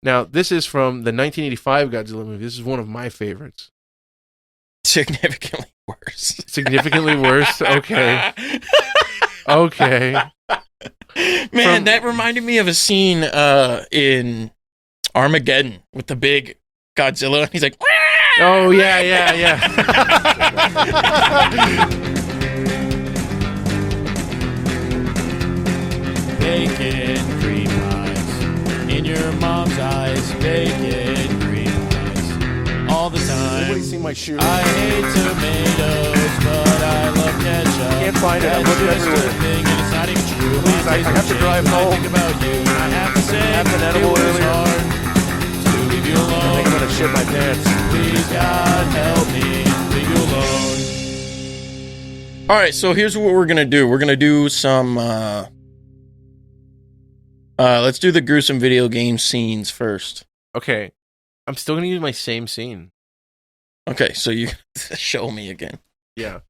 Now, this is from the 1985 Godzilla movie. This is one of my favorites. Significantly worse. Significantly worse? Okay. Okay. Man, that reminded me of a scene in Armageddon with the big Godzilla. He's like, oh, yeah. Bacon cream pies in your mom's eyes. Bacon cream pies all the time. Everybody see my shoe? I hate tomatoes, but I love ketchup. Can't find it. I'm That's looking just everywhere. a thing, and it's not even true. Please, I have to drive home. I think about you, and I have to say Have an edible it was earlier. hard to leave you I think I'm alone. gonna shit my pants. Please, God, help me leave you alone. all right, so here's what we're going to do. We're going to do some, let's do the gruesome video game scenes first. Okay. I'm still gonna use my same scene. Okay, so you show me again. Yeah.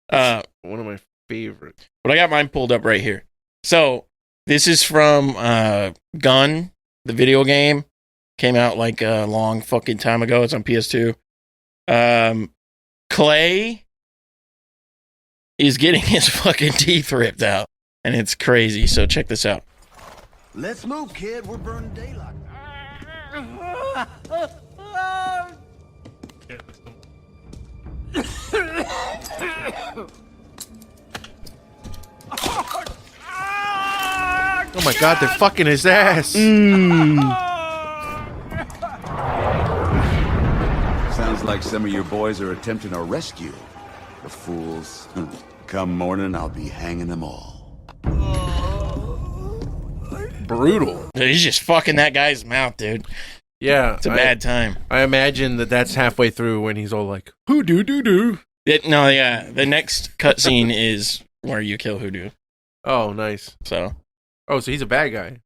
One of my favorites. But I got mine pulled up right here. So this is from Gun, the video game. Came out like a long fucking time ago. It's on PS2. Clay is getting his fucking teeth ripped out. And it's crazy. So check this out. Let's move, kid. We're burning daylight. Oh my god, they're fucking his ass. Sounds like some of your boys are attempting a rescue. The fools. Come morning, I'll be hanging them all. Brutal. He's just fucking that guy's mouth, dude. Yeah. It's a bad time. I imagine that's halfway through when he's all like, hoodoo-doo-doo. No, yeah. The next cutscene is where you kill Hoodoo. Oh, nice. So Oh, so he's a bad guy.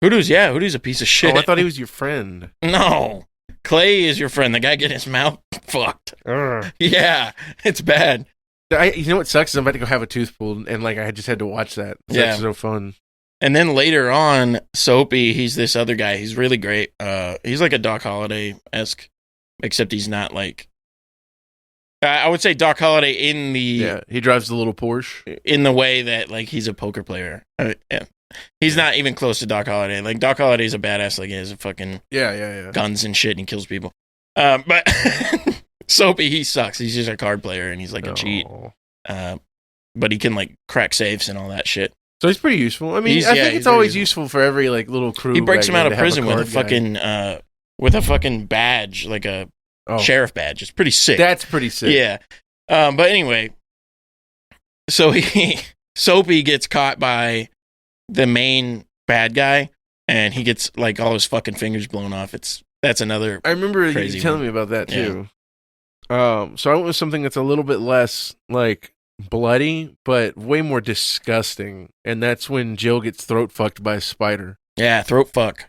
Hoodoo's a piece of shit. Oh, I thought he was your friend. No. Clay is your friend. The guy getting his mouth fucked. Ugh. Yeah, it's bad. You know what sucks is I'm about to go have a tooth pulled, and like I just had to watch that. That's so fun. And then later on, Soapy, he's this other guy. He's really great. He's like a Doc Holliday-esque, except he's not like... I would say Doc Holliday in the... Yeah, he drives the little Porsche. In the way that like he's a poker player. Yeah. He's not even close to Doc Holliday. Like Doc Holliday's a badass. Like he has a fucking guns and shit, and he kills people. But Soapy, he sucks. He's just a card player, and he's like a cheat. But he can like crack safes and all that shit. So he's pretty useful. I mean, I think it's always useful for every like little crew. He breaks him out of prison with a fucking badge, like a sheriff badge. It's pretty sick. That's pretty sick. Yeah. But anyway, so Soapy gets caught by the main bad guy, and he gets like all his fucking fingers blown off. That's another. I remember crazy you telling one. me about that too. Yeah. So I went with something that's a little bit less like bloody, but way more disgusting, and that's when Jill gets throat fucked by a spider. Yeah, throat fuck.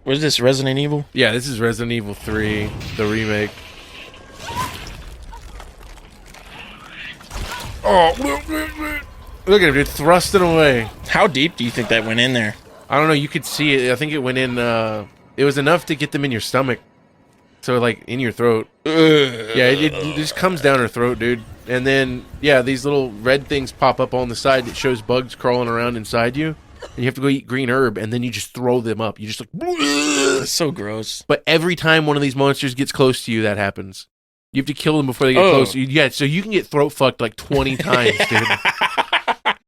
What is this, Resident Evil? Yeah, this is Resident Evil 3, the remake. Oh, look at him, dude, thrusting away. How deep do you think that went in there? I don't know, you could see it. I think it went in, it was enough to get them in your stomach. So, like, in your throat. Yeah, it just comes down her throat, dude. And then, yeah, these little red things pop up on the side that shows bugs crawling around inside you. And you have to go eat green herb, and then you just throw them up. You just like... That's so gross. But every time one of these monsters gets close to you, that happens. You have to kill them before they get close. Yeah, so you can get throat fucked like 20 times, dude.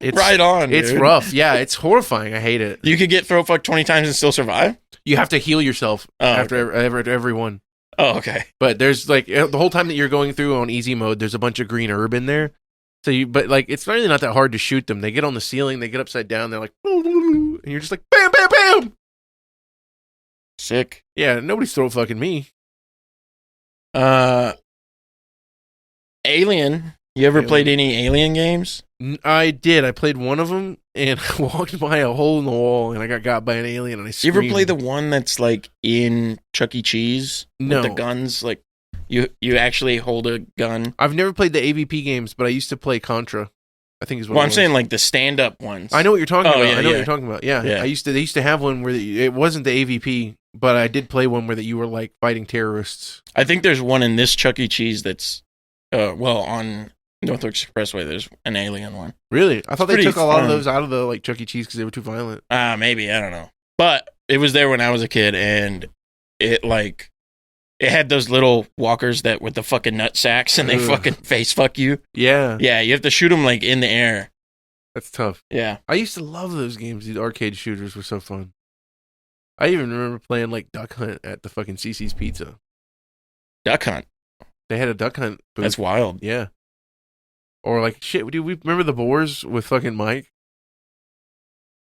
It's, right on, It's dude. rough. Yeah, it's horrifying. I hate it. You could get throat fucked 20 times and still survive? You have to heal yourself after every one. Oh, okay. But there's like the whole time that you're going through on easy mode, there's a bunch of green herb in there. So but like it's really not that hard to shoot them. They get on the ceiling, they get upside down, they're like, and you're just like, bam, bam, bam. Sick. Yeah, nobody's throat fucking me. Alien. You ever played any Alien games? I did. I played one of them, and I walked by a hole in the wall, and I got by an alien, and I screamed. You ever play the one that's like in Chuck E. Cheese? No. With the guns, like you actually hold a gun. I've never played the AVP games, but I used to play Contra. I think is what. Well, it I'm was. saying like the stand-up ones. I know what you're talking about. Yeah, I know what you're talking about. Yeah. Yeah. They used to have one where it wasn't the AVP, but I did play one where you were like fighting terrorists. I think there's one in this Chuck E. Cheese that's, on Northwick Expressway. There's an alien one. Really? I thought they pretty took a lot of fun. those out of the like Chuck E. Cheese because they were too violent. Maybe, I don't know. But it was there when I was a kid, and it had those little walkers that with the fucking nut sacks, and they fucking face fuck you. Yeah. Yeah, you have to shoot them like in the air. That's tough. Yeah. I used to love those games. These arcade shooters were so fun. I even remember playing like Duck Hunt at the fucking CC's Pizza. Duck Hunt. They had a Duck Hunt booth. That's wild. Yeah. Or like shit, dude, we remember the Boars with fucking Mike?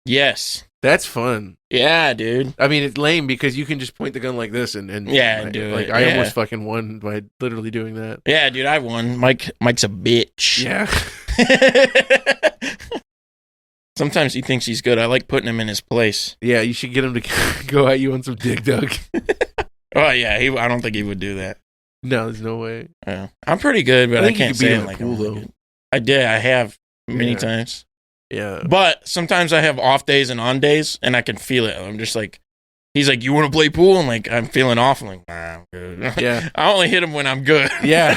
Yes. That's fun. Yeah, dude. I mean, it's lame because you can just point the gun like this and Yeah, do like it. I Yeah. almost fucking won by literally doing that. Yeah, dude, I won. Mike's a bitch. Yeah. Sometimes he thinks he's good. I like putting him in his place. Yeah, you should get him to go at you on some Dig Dug. Oh yeah, I don't think he would do that. No, there's no way. Yeah. I'm pretty good, but I think you can't could beat say him it in like the pool, I'm really though. good. I have many Yeah. times. Yeah. But sometimes I have off days and on days, and I can feel it. I'm just like, he's like, "You want to play pool?" I'm like, I'm feeling off. I'm like, "Nah, I'm good." Yeah. I only hit him when I'm good. Yeah.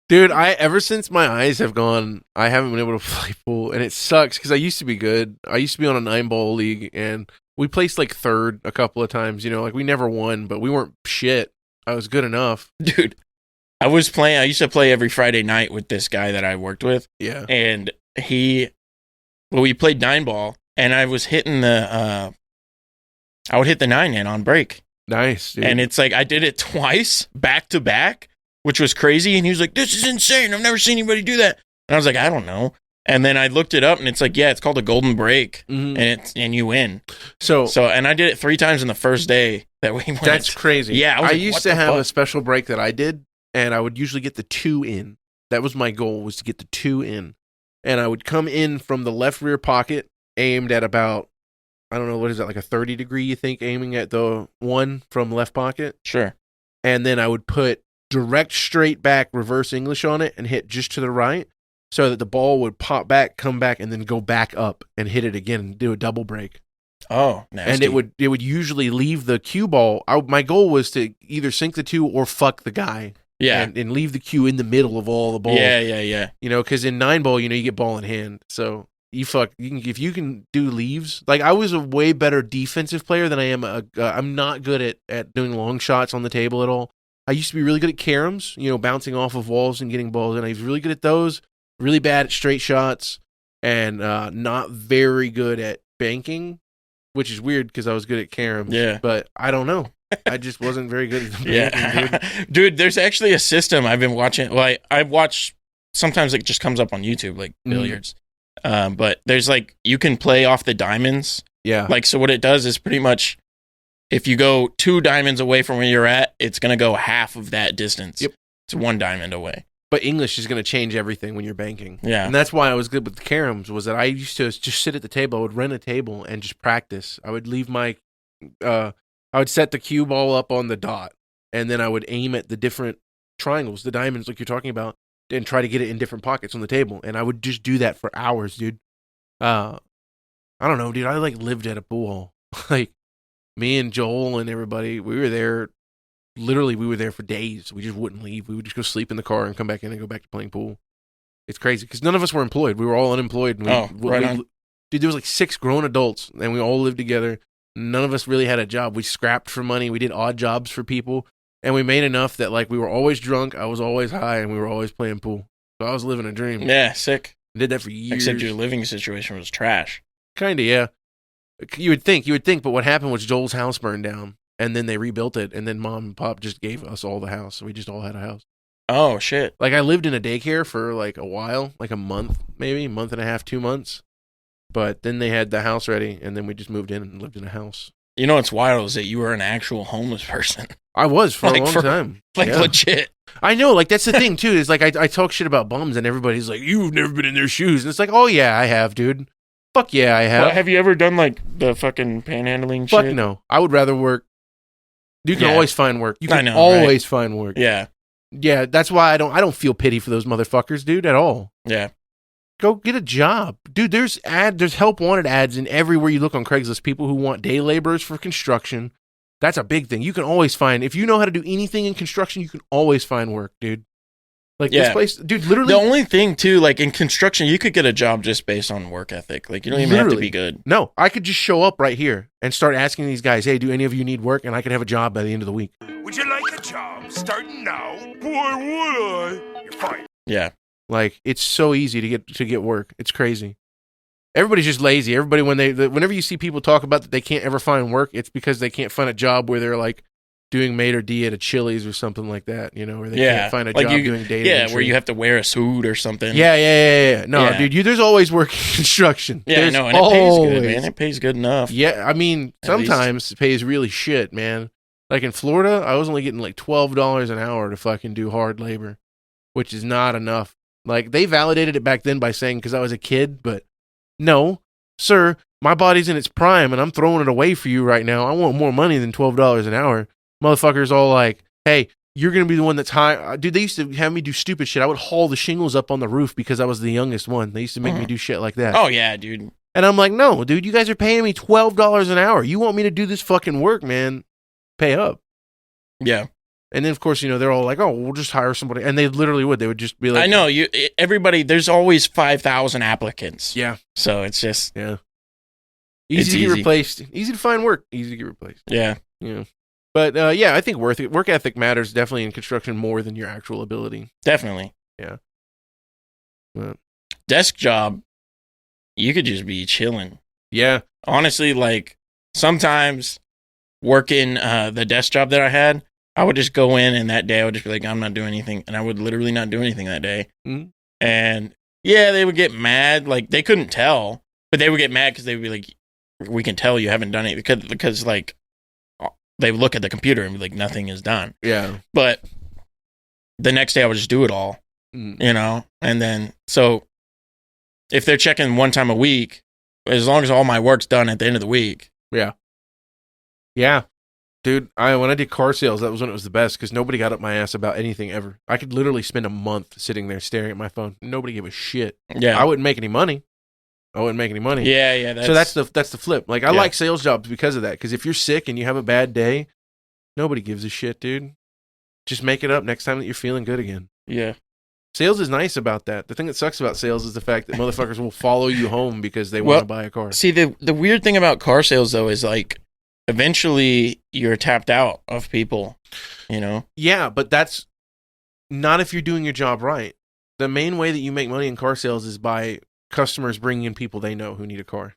Dude, ever since my eyes have gone, I haven't been able to play pool, and it sucks because I used to be good. I used to be on a 9-ball league, and we placed like third a couple of times. You know, like we never won, but we weren't shit. I was good enough. Dude, I used to play every Friday night with this guy that I worked with, Yeah. and we played 9-ball, and I was hitting I would hit the 9 in on break. Nice, dude. And it's like, I did it twice, back to back, which was crazy. And he was like, "This is insane. I've never seen anybody do that." And I was like, "I don't know." And then I looked it up, and it's like, yeah, it's called a golden break, Mhm. and you win. So And I did it 3 times in the first day that we went. that's crazy. Yeah, I was I like, used what to the have fuck? a special break that I did, and I would usually get the 2 in. That was my goal, was to get the 2 in. And I would come in from the left rear pocket, aimed at about, I don't know, what is that, like a 30 degree, you think, aiming at the 1 from left pocket? Sure. And then I would put direct straight back reverse English on it and hit just to the right so that the ball would pop back, come back, and then go back up and hit it again and do a double break. Oh, nasty. And it would usually leave the cue ball. My goal was to either sink the 2 or fuck the guy. Yeah. And leave the cue in the middle of all the balls. Yeah. You know, because in 9-ball, you know, you get ball in hand. So if you can do leaves. Like, I was a way better defensive player than I am. I'm not good at doing long shots on the table at all. I used to be really good at caroms, you know, bouncing off of walls and getting balls in. I was really good at those, really bad at straight shots, and not very good at banking, which is weird because I was good at caroms. Yeah. But I don't know. I just wasn't very good at the banking, Yeah. Dude, there's actually a system I've been watching. Like, I watch, sometimes it just comes up on YouTube, like billiards. But there's like, you can play off the diamonds. Yeah. Like, so what it does is pretty much, if you go 2 diamonds away from where you're at, it's going to go half of that distance. Yep. It's 1 diamond away. But English is going to change everything when you're banking. Yeah. And that's why I was good with the caroms, was that I used to just sit at the table. I would rent a table and just practice. I would leave my, I would set the cue ball up on the dot, and then I would aim at the different triangles, the diamonds like you're talking about, and try to get it in different pockets on the table. And I would just do that for hours, dude. I don't know, dude. I like lived at a pool hall. Like, me and Joel and everybody, we were there. Literally, we were there for days. We just wouldn't leave. We would just go sleep in the car and come back in and go back to playing pool. It's crazy because none of us were employed. We were all unemployed. And Right on. Dude, there was like 6 grown adults, and we all lived together. None of us really had a job. We scrapped for money. We did odd jobs for people, and we made enough that like we were always drunk. I was always high, and we were always playing pool. So I was living a dream. Yeah, sick. Did that for years. Except your living situation was trash. Kinda, yeah. You would think, but what happened was Joel's house burned down, and then they rebuilt it, and then Mom and Pop just gave us all the house, so we just all had a house. Oh, shit. Like, I lived in a daycare for like a while, like a month, maybe, a month and a half, 2 months. But then they had the house ready, and then we just moved in and lived in a house. You know what's wild is that you were an actual homeless person. I was for Like, a long time. Like, Yeah. legit. I know, like, that's the thing, too, is like, I talk shit about bums, and everybody's like, you've never been in their shoes. And it's like, oh, yeah, I have, dude. Fuck yeah, I have. Well, have you ever done, like, the fucking panhandling Fuck shit? no. I would rather work. You can Yeah. always find work. You I can know, always find work. Yeah. Yeah, that's why I don't feel pity for those motherfuckers, dude, at all. Yeah. go get a job. Dude, there's help wanted ads in everywhere you look on Craigslist. People who want day laborers for construction. That's a big thing. You can always find, if you know how to do anything in construction, you can always find work, dude. Like this place, dude, literally. The only thing too, like in construction, you could get a job just based on work ethic. Like you don't even have to be good. No, I could just show up right here and start asking these guys, hey, do any of you need work? And I could have a job by the end of the week. Would you like a job starting now? Why would I? You're fine. Yeah. Like it's so easy to get work. It's crazy. Everybody's just lazy. Everybody, whenever you see people talk about that they can't ever find work, it's because they can't find a job where they're like doing maitre d' at a Chili's or something like that, you know, where they can't find a job doing data entry. Where you have to wear a suit or something. Yeah. No, dude, there's always work in construction. Yeah, I know, and it pays good, man. It pays good enough. Yeah, I mean, sometimes it pays really shit, man. Like in Florida, I was only getting like $12 an hour to fucking do hard labor, which is not enough. Like they validated it back then by saying because I was a kid, but no, sir, my body's in its prime and I'm throwing it away for you right now. I want more money than $12 an hour. Motherfuckers all like, hey, you're going to be the one that's high. Dude, they used to have me do stupid shit. I would haul the shingles up on the roof because I was the youngest one. They used to make me do shit like that. Oh, yeah, dude. And I'm like, no, dude, you guys are paying me $12 an hour. You want me to do this fucking work, man. Pay up. Yeah. And then, of course, you know, they're all like, oh, we'll just hire somebody. And they literally would. They would just be like, I know. Everybody, there's always 5,000 applicants. Yeah. So it's just. Yeah. Easy to get replaced. Easy to find work. Easy to get replaced. Yeah. Yeah. But yeah, I think work ethic matters definitely in construction more than your actual ability. Definitely. Yeah. But, desk job, you could just be chilling. Yeah. Honestly, like sometimes working the desk job that I had, I would just go in and that day I would just be like, I'm not doing anything. And I would literally not do anything that day. Mm-hmm. And yeah, they would get mad. Like they couldn't tell, but they would get mad because they would be like, we can tell you haven't done it because like they would look at the computer and be like, nothing is done. Yeah. But the next day I would just do it all, you know? And then, so if they're checking one time a week, as long as all my work's done at the end of the week. Yeah. Yeah. Dude, when I did car sales, that was when it was the best because nobody got up my ass about anything ever. I could literally spend a month sitting there staring at my phone. Nobody gave a shit. Yeah. I wouldn't make any money. Yeah. So that's the flip. Like I like sales jobs because of that. Because if you're sick and you have a bad day, nobody gives a shit, dude. Just make it up next time that you're feeling good again. Yeah. Sales is nice about that. The thing that sucks about sales is the fact that motherfuckers will follow you home because they want to buy a car. See, the weird thing about car sales though is like eventually you're tapped out of people, you know? Yeah, but that's not if you're doing your job right. The main way that you make money in car sales is by customers bringing in people they know who need a car.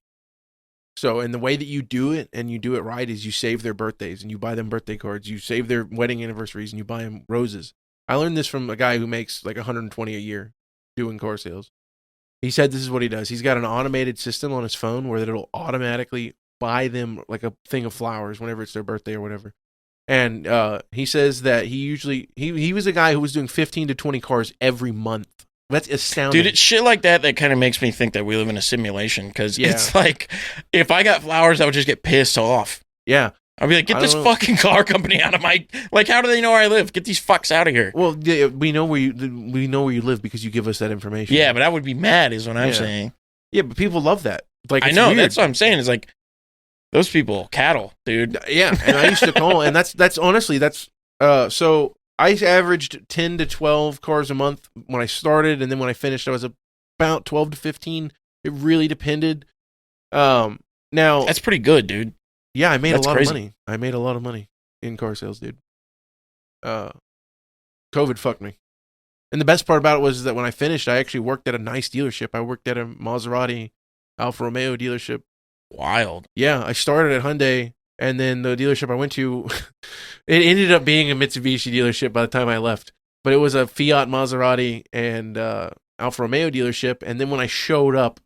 So, and the way that you do it and you do it right is you save their birthdays and you buy them birthday cards. You save their wedding anniversaries and you buy them roses. I learned this from a guy who makes like $120 a year doing car sales. He said this is what he does. He's got an automated system on his phone where it'll automatically buy them like a thing of flowers whenever it's their birthday or whatever. And he says that he was a guy who was doing 15 to 20 cars every month. That's astounding. Dude, it's shit like that kind of makes me think that we live in a simulation because it's like if I got flowers, I would just get pissed off. Yeah. I'd be like, get this fucking car company out of my... Like, how do they know where I live? Get these fucks out of here. Well, yeah, we know where you live because you give us that information. Yeah, but I would be mad is what I'm saying. Yeah, but people love that. Like, I know, weird. That's what I'm saying. It's like, those people, cattle, dude. Yeah, and I used to call, and that's honestly, so... I averaged 10 to 12 cars a month when I started, and then when I finished, I was about 12 to 15. It really depended. Now that's pretty good, dude. Yeah, I made a lot of money. I made a lot of money in car sales, dude. COVID fucked me. And the best part about it was that when I finished, I actually worked at a nice dealership. I worked at a Maserati Alfa Romeo dealership. Wild. Yeah, I started at Hyundai. And then the dealership I went to, it ended up being a Mitsubishi dealership by the time I left. But it was a Fiat, Maserati, and Alfa Romeo dealership. And then when I showed up,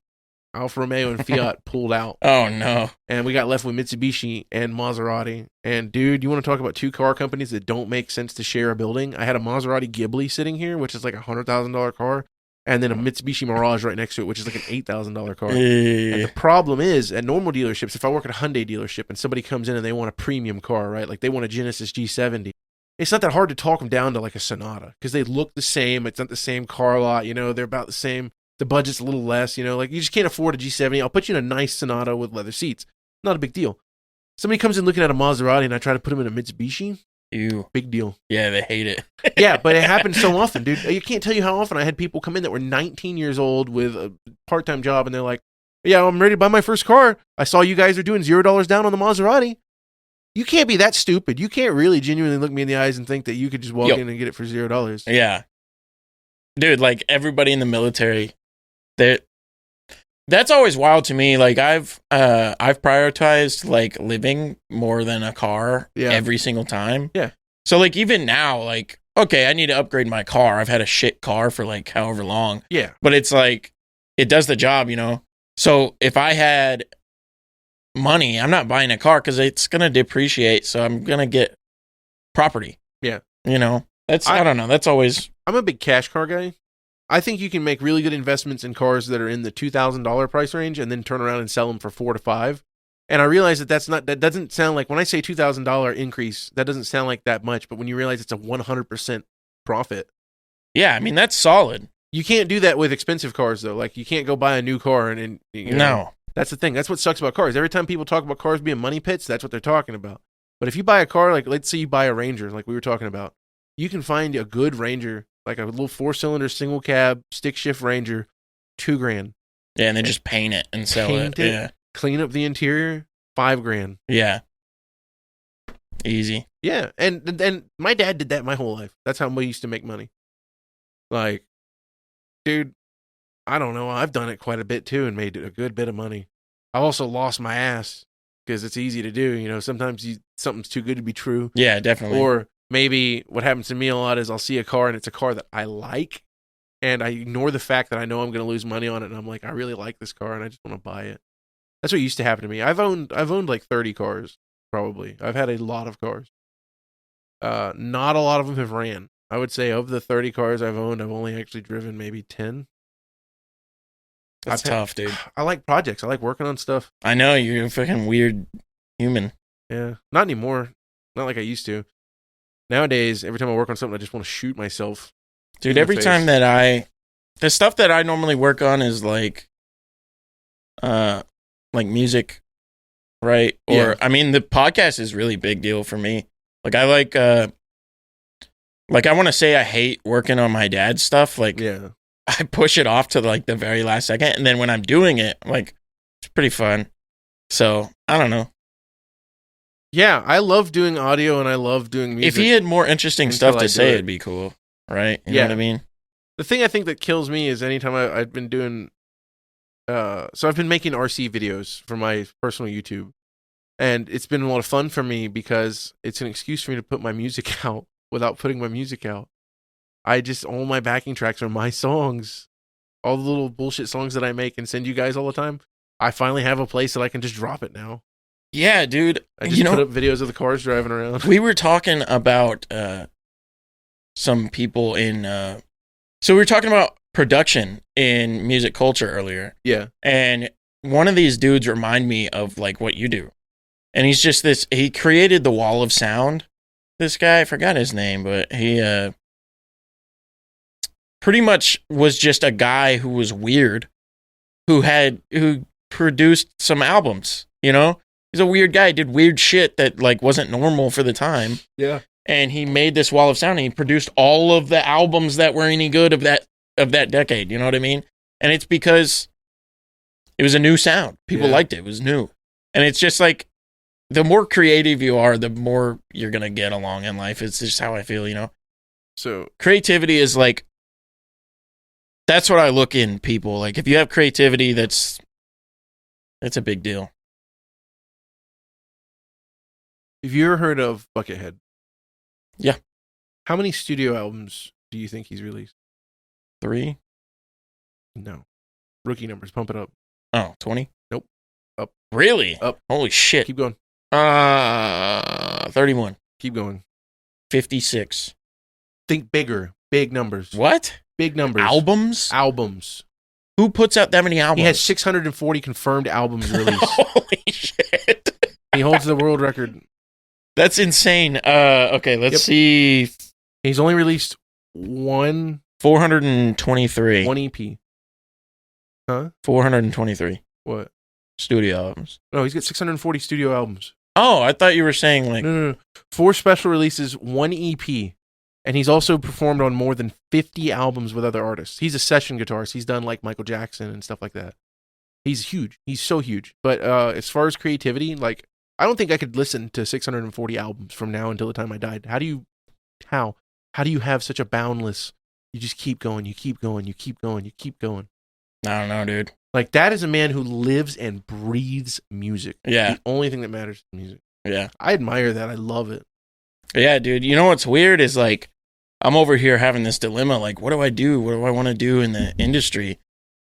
Alfa Romeo and Fiat pulled out. Oh, no. And we got left with Mitsubishi and Maserati. And, dude, you want to talk about two car companies that don't make sense to share a building? I had a Maserati Ghibli sitting here, which is like a $100,000 car. And then a Mitsubishi Mirage right next to it, which is like an $8,000 car. And the problem is, at normal dealerships, if I work at a Hyundai dealership and somebody comes in and they want a premium car, right? Like they want a Genesis G70. It's not that hard to talk them down to like a Sonata because they look the same. It's not the same car lot. You know, they're about the same. the budget's a little less, like you just can't afford a G70. I'll put you in a nice Sonata with leather seats. Not a big deal. Somebody comes in looking at a Maserati and I try to put them in a Mitsubishi. Ew. Big deal. Yeah, they hate it. Yeah, but it happens so often, dude. You can't tell you how often I had people come in that were 19 years old with a part-time job and they're like, yeah, I'm ready to buy my first car. I saw you guys are doing $0 down on the Maserati. You can't be that stupid. You can't really genuinely look me in the eyes and think that you could just walk in and get it for $0. Yeah. Dude, like everybody in the military, that's always wild to me. Like I've prioritized like living more than a car every single time. Yeah. So like even now, like, okay, I need to upgrade my car. I've had a shit car for like however long. Yeah. But it's like, it does the job, So if I had money, I'm not buying a car because it's going to depreciate. So I'm going to get property. Yeah. I don't know. That's always. I'm a big cash car guy. I think you can make really good investments in cars that are in the $2,000 price range and then turn around and sell them for $4,000 to $5,000. And I realize that doesn't sound like, when I say $2,000 increase, that doesn't sound like that much. But when you realize it's a 100% profit. Yeah. I mean, that's solid. You can't do that with expensive cars, though. Like, you can't go buy a new car and no. That's the thing. That's what sucks about cars. Every time people talk about cars being money pits, that's what they're talking about. But if you buy a car, like, let's say you buy a Ranger, like we were talking about, you can find a good Ranger, like a little 4-cylinder single cab stick shift Ranger, $2,000. Yeah, and then just paint it and sell it. Yeah. Clean up the interior, $5,000. Yeah. Easy. Yeah, and my dad did that my whole life. That's how we used to make money. Like, dude, I don't know. I've done it quite a bit too and made a good bit of money. I've also lost my ass because it's easy to do. Sometimes something's too good to be true. Yeah, definitely. Or maybe what happens to me a lot is I'll see a car and it's a car that I like, and I ignore the fact that I know I'm going to lose money on it, and I'm like, I really like this car and I just want to buy it. That's what used to happen to me. I've owned like 30 cars, probably. I've had a lot of cars. Not a lot of them have ran. I would say of the 30 cars I've owned, I've only actually driven maybe 10. That's tough, dude. I like projects. I like working on stuff. I know, you're a fucking weird human. Yeah. Not anymore. Not like I used to. Nowadays, every time I work on something, I just want to shoot myself. Dude, every time that the stuff that I normally work on is like music, right? Or, Yeah. I mean, the podcast is really big deal for me. Like, I I want to say I hate working on my dad's stuff. Like, yeah. I push it off to like the very last second. And then when I'm doing it, like, it's pretty fun. So, I don't know. Yeah, I love doing audio and I love doing music. If he had more interesting stuff to say, it'd be cool. Right? You know what I mean? The thing I think that kills me is anytime I've been doing... so I've been making RC videos for my personal YouTube. And it's been a lot of fun for me because it's an excuse for me to put my music out without putting my music out. All my backing tracks are my songs. All the little bullshit songs that I make and send you guys all the time. I finally have a place that I can just drop it now. Yeah, dude. I just put up videos of the cars driving around. We were talking about some people in... so we were talking about production in music culture earlier. Yeah. And one of these dudes remind me of like what you do. And he's just he created the wall of sound. This guy, I forgot his name, but he pretty much was just a guy who was weird, who produced some albums, He's a weird guy, did weird shit that like wasn't normal for the time. Yeah. And he made this wall of sound and he produced all of the albums that were any good of that decade, you know what I mean? And it's because it was a new sound. People liked it. It was new. And it's just like, the more creative you are, the more you're going to get along in life. It's just how I feel, So creativity is like, that's what I look in people. Like if you have creativity, that's a big deal. Have you ever heard of Buckethead? Yeah. How many studio albums do you think he's released? 3? No. Rookie numbers. Pump it up. Oh, 20? Nope. Up. Really? Up. Holy shit. Keep going. 31. Keep going. 56. Think bigger. Big numbers. What? Big numbers. Albums? Who puts out that many albums? He has 640 confirmed albums released. Holy shit. He holds the world record. That's insane. Okay, let's see. He's only released one 423. One EP. Huh? 423 What? studio albums. No, he's got 640 studio albums. Oh, I thought you were saying like... No. 4 special releases, 1 EP. And he's also performed on more than 50 albums with other artists. He's a session guitarist. He's done like Michael Jackson and stuff like that. He's huge. He's so huge. But as far as creativity, like, I don't think I could listen to 640 albums from now until the time I died. How do you have such a boundless, you just keep going, you keep going, you keep going, you keep going. I don't know, dude. Like, that is a man who lives and breathes music. Yeah. The only thing that matters is music. Yeah. I admire that. I love it. Yeah, dude. You know what's weird is like, I'm over here having this dilemma. Like, what do I do? What do I want to do in the industry?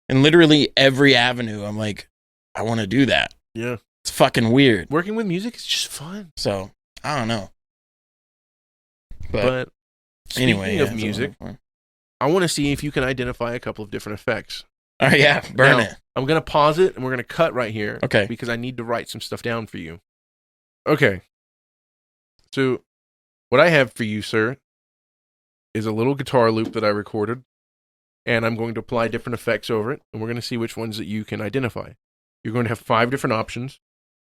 And literally every avenue, I'm like, I want to do that. Yeah. It's fucking weird. Working with music is just fun. So, I don't know. But anyway, speaking of music, I want to see if you can identify a couple of different effects. All right, yeah, burn it. I'm going to pause it, and we're going to cut right here. Okay. Because I need to write some stuff down for you. Okay. So, what I have for you, sir, is a little guitar loop that I recorded, and I'm going to apply different effects over it, and we're going to see which ones that you can identify. You're going to have 5 different options,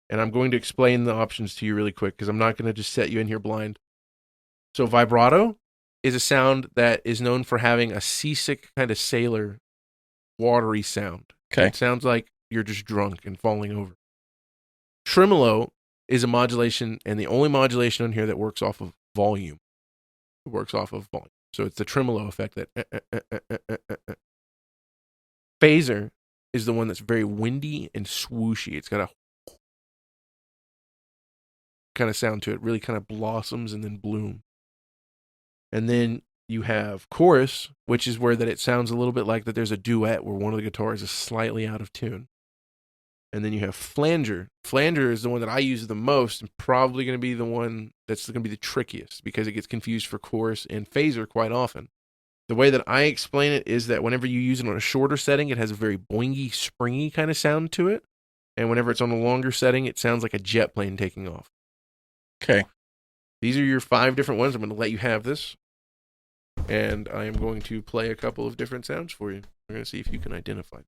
and I'm going to explain the options to you really quick, because I'm not going to just set you in here blind. So, vibrato is a sound that is known for having a seasick kind of sailor, watery sound. Okay. It sounds like you're just drunk and falling over. Tremolo is a modulation, and the only modulation on here that works off of volume. It works off of volume. So it's the tremolo effect that... Phaser is the one that's very windy and swooshy. It's got a kind of sound to it. Really kind of blossoms and then bloom. And then you have chorus, which is where that it sounds a little bit like that there's a duet where one of the guitars is slightly out of tune. And then you have flanger. Flanger is the one that I use the most and probably going to be the one that's going to be the trickiest because it gets confused for chorus and phaser quite often. The way that I explain it is that whenever you use it on a shorter setting, it has a very boingy, springy kind of sound to it. And whenever it's on a longer setting, it sounds like a jet plane taking off. Okay. These are your 5 different ones. I'm going to let you have this. And I am going to play a couple of different sounds for you. We're going to see if you can identify.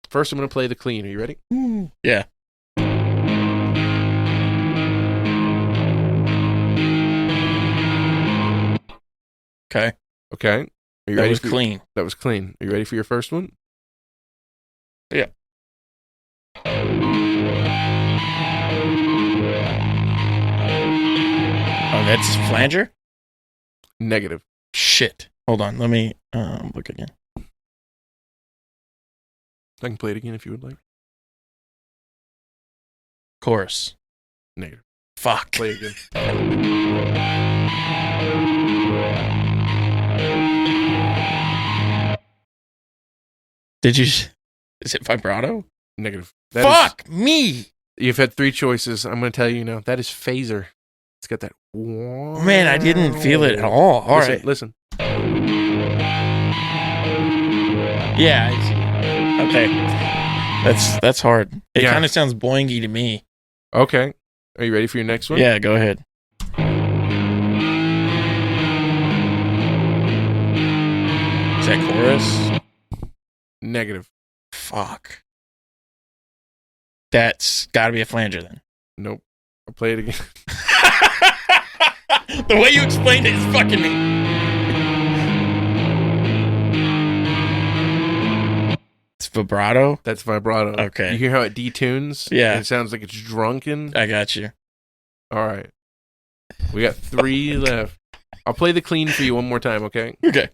First, I'm going to play the clean. Are you ready? Yeah. Okay. Okay. Are you That ready? was clean. That was clean. Are you ready for your first one? Yeah. Oh, that's flanger? Negative. Shit. Hold on. Let me look again. I can play it again if you would like. Chorus. Negative. Fuck. Play it again. Did you... Is it vibrato? Negative. Fuck me! You've had 3 choices. I'm going to tell you now. That is phaser. It's got that... Man, I didn't feel it at all. All right. Listen. Yeah, I see. Okay. That's hard. It kind of sounds boingy to me. Okay. Are you ready for your next one? Yeah, go ahead. Is that chorus? Negative. Fuck. That's got to be a flanger then. Nope. I'll play it again. The way you explained it is fucking me. It's vibrato? That's vibrato. Okay. You hear how it detunes? Yeah. It sounds like it's drunken. I got you. All right. We got 3 left. I'll play the clean for you one more time, okay? Okay.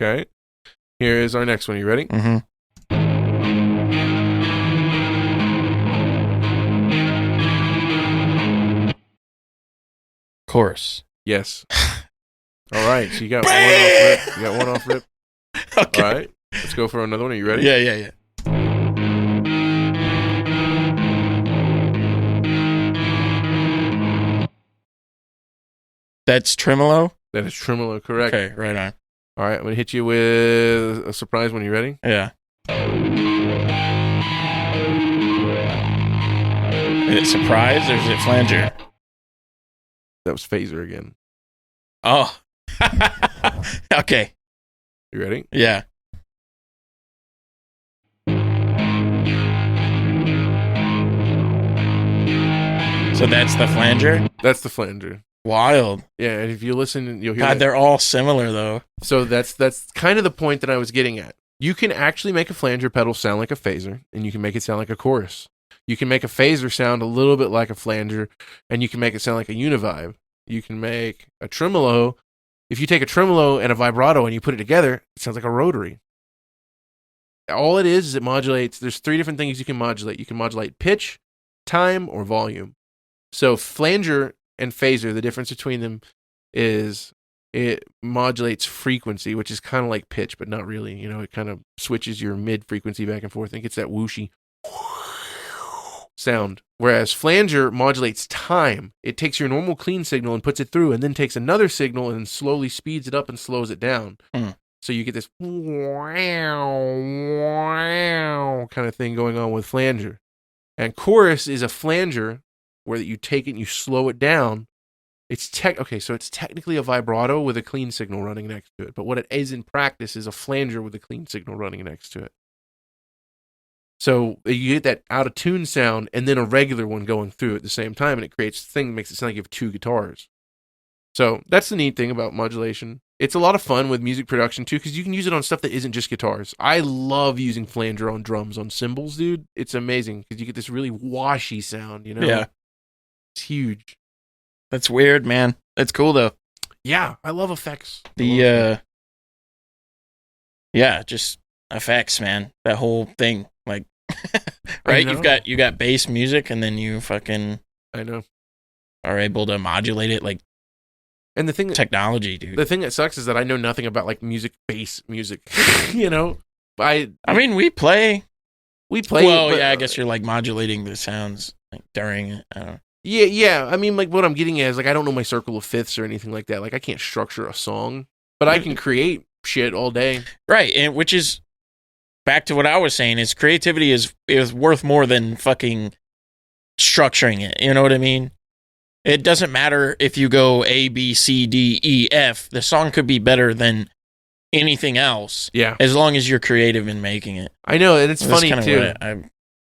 Okay. Here is our next one. You ready? Mm-hmm. Chorus. Yes. All right. So you got one off rip. You got one off rip. Okay. All right. Let's go for another one. Are you ready? Yeah. That's tremolo? That is tremolo, correct. Okay, right on. All right. I'm going to hit you with a surprise one. You ready? Yeah. Is it surprise or is it flanger? That was phaser again. Oh. Okay. You ready? Yeah. So that's the flanger? That's the flanger. Wild. Yeah, and if you listen, you'll hear God, that. they're all similar, though. So that's kind of the point that I was getting at. You can actually make a flanger pedal sound like a phaser, and you can make it sound like a chorus. You can make a phaser sound a little bit like a flanger, and you can make it sound like a univibe. You can make a tremolo. If you take a tremolo and a vibrato and you put it together, it sounds like a rotary. All it is it modulates. There's 3 different things you can modulate. You can modulate pitch, time, or volume. So flanger and phaser, the difference between them is it modulates frequency, which is kind of like pitch, but not really. You know, it kind of switches your mid frequency back and forth and gets that whooshy sound. Whereas flanger modulates time. It takes your normal clean signal and puts it through, and then takes another signal and slowly speeds it up and slows it down. So you get this wow kind of thing going on with flanger. And chorus is a flanger where you take it and you slow it down. It's technically a vibrato with a clean signal running next to it. But what it is in practice is a flanger with a clean signal running next to it. So you get that out of tune sound and then a regular one going through at the same time, and it creates a thing that makes it sound like you have 2 guitars. So that's the neat thing about modulation. It's a lot of fun with music production too, because you can use it on stuff that isn't just guitars. I love using flanger on drums, on cymbals, dude. It's amazing because you get this really washy sound, you know? Yeah. It's huge. That's weird, man. That's cool, though. Yeah, I love effects. Yeah, just effects, man. That whole thing. Like, right? You got bass music, and then you fucking I know. are able to modulate it like and the thing technology, dude. The thing that sucks is that I know nothing about like bass music. You know? I mean, we play. Well, but, yeah, I guess you're like modulating the sounds like during it. I don't know. Yeah. I mean, like what I'm getting at is like I don't know my circle of fifths or anything like that. Like I can't structure a song, but I can create shit all day. Right, and which is back to what I was saying, is creativity is worth more than fucking structuring it. You know what I mean? It doesn't matter if you go A, B, C, D, E, F. The song could be better than anything else. Yeah. As long as you're creative in making it. I know, and it's funny too.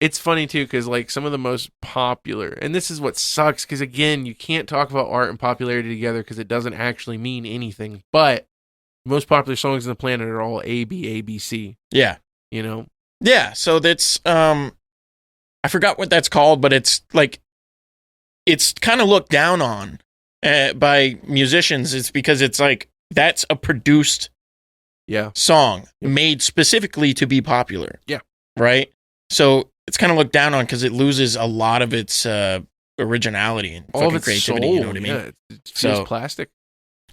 It's funny too because like some of the most popular, and this is what sucks because again, you can't talk about art and popularity together because it doesn't actually mean anything. But most popular songs on the planet are all A, B, C. Yeah. You know? Yeah, so that's I forgot what that's called, but it's like it's kind of looked down on by musicians. It's because it's like that's a produced song made specifically to be popular. Yeah. Right? So it's kind of looked down on because it loses a lot of its originality and all of its creativity, soul. You know what I mean? Yeah, it feels plastic.